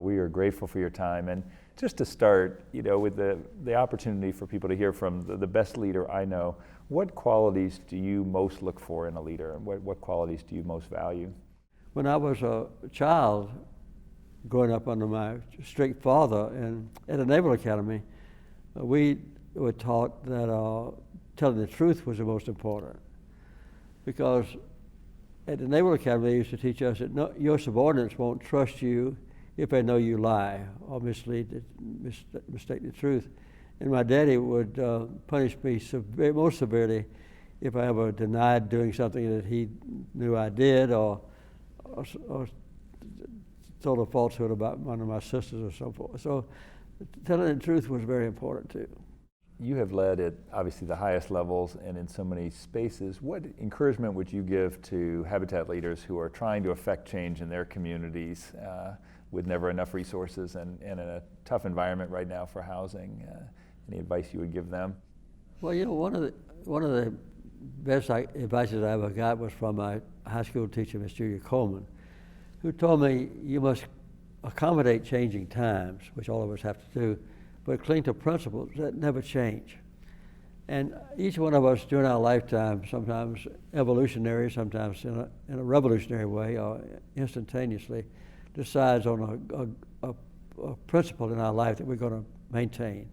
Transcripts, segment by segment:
We are grateful for your time. And just to start, with the opportunity for people to hear from the best leader I know, what qualities do you most look for in a leader? And what qualities do you most value? When I was a child, growing up under my strict father at a Naval Academy, we were taught that telling the truth was the most important. Because at the Naval Academy, they used to teach us that your subordinates won't trust you if they know you lie or mistake the truth. And my daddy would punish me most severely if I ever denied doing something that he knew I did or told a falsehood about one of my sisters or so forth. So telling the truth was very important too. You have led at obviously the highest levels and in so many spaces. What encouragement would you give to Habitat leaders who are trying to affect change in their communities with never enough resources and in a tough environment right now for housing? Any advice you would give them? Well, one of the best advices I ever got was from my high school teacher, Miss Julia Coleman, who told me you must accommodate changing times, which all of us have to do, but cling to principles that never change. And each one of us during our lifetime, sometimes evolutionary, sometimes in a revolutionary way or instantaneously, decides on a principle in our life that we're going to maintain.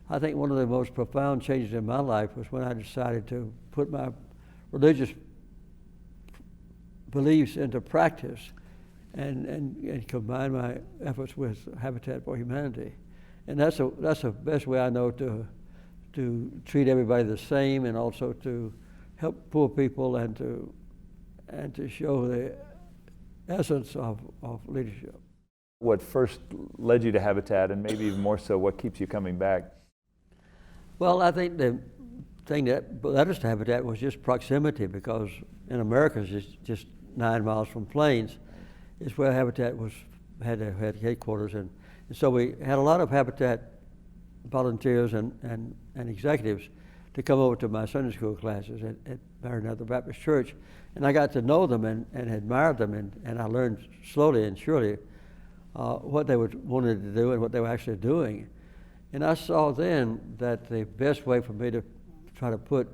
I think one of the most profound changes in my life was when I decided to put my religious beliefs into practice and combine my efforts with Habitat for Humanity. And that's the best way I know to treat everybody the same, and also to help poor people and to show the essence of leadership. What first led you to Habitat, and maybe even more so, what keeps you coming back? Well, I think the thing that led us to Habitat was just proximity, because in America, it's just 9 miles from Plains, is where Habitat had headquarters. And so we had a lot of Habitat volunteers and executives to come over to my Sunday school classes at Maranatha Baptist Church. And I got to know them and admired them, and I learned slowly and surely what they wanted to do and what they were actually doing. And I saw then that the best way for me to try to put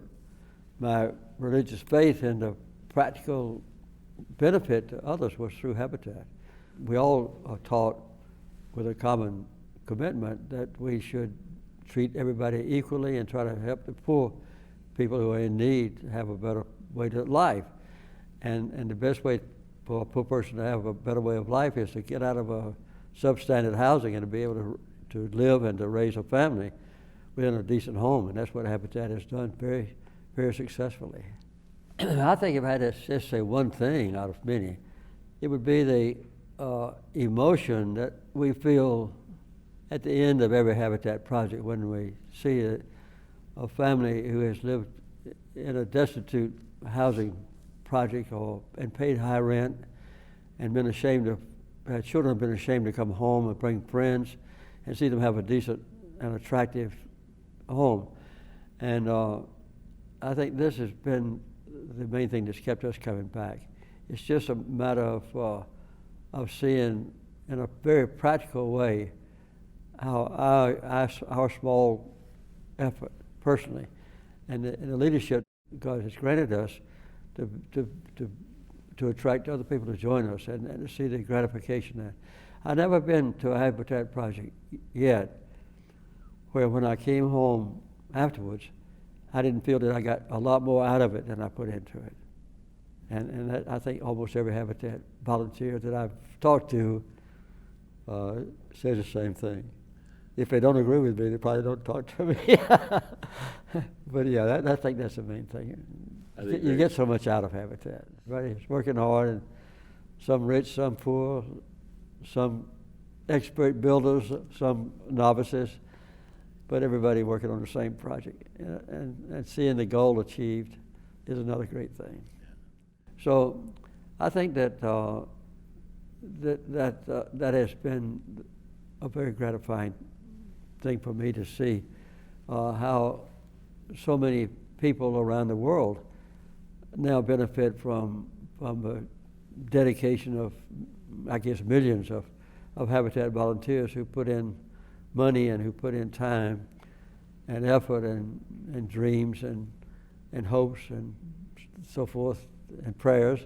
my religious faith into practical benefit to others was through Habitat. We all are taught with a common commitment that we should treat everybody equally and try to help the poor people who are in need to have a better way to life. And the best way for a poor person to have a better way of life is to get out of a substandard housing and to be able to live and to raise a family within a decent home. And that's what Habitat has done very, very successfully. I think if I had to just say one thing out of many, it would be the emotion that we feel at the end of every Habitat project when we see a family who has lived in a destitute housing project and paid high rent and been ashamed of, children have been ashamed to come home and bring friends and see them have a decent and attractive home. And I think this has been the main thing that's kept us coming back. It's just a matter of seeing in a very practical way how our small effort personally and the leadership God has granted us to attract other people to join us and to see the gratification there. I've never been to a Habitat project yet where when I came home afterwards, I didn't feel that I got a lot more out of it than I put into it. And that, I think almost every Habitat volunteer that I've talked to says the same thing. If they don't agree with me, they probably don't talk to me. But yeah, I think that's the main thing. You get so much out of Habitat. Everybody's working hard, and some rich, some poor, some expert builders, some novices, but everybody working on the same project. And seeing the goal achieved is another great thing. So I think that that has been a very gratifying thing for me to see how so many people around the world now benefit from the dedication of, I guess, millions of of Habitat volunteers who put in money and who put in time and effort and dreams and hopes and so forth and prayers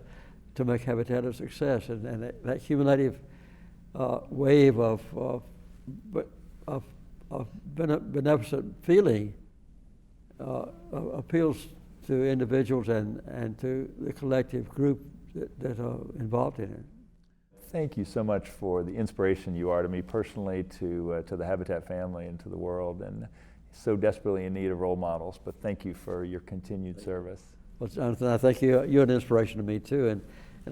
to make Habitat a success. And that cumulative wave of beneficent feeling appeals to individuals and to the collective group that are involved in it. Thank you so much for the inspiration you are to me personally, to the Habitat family, and to the world, and so desperately in need of role models. But thank you for your continued service. Well, Jonathan, I think you're an inspiration to me too, and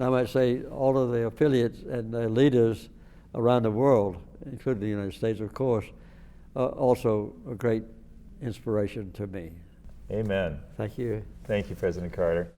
I might say all of the affiliates and the leaders around the world, including the United States, of course, are also a great inspiration to me. Amen. Thank you. Thank you, President Carter.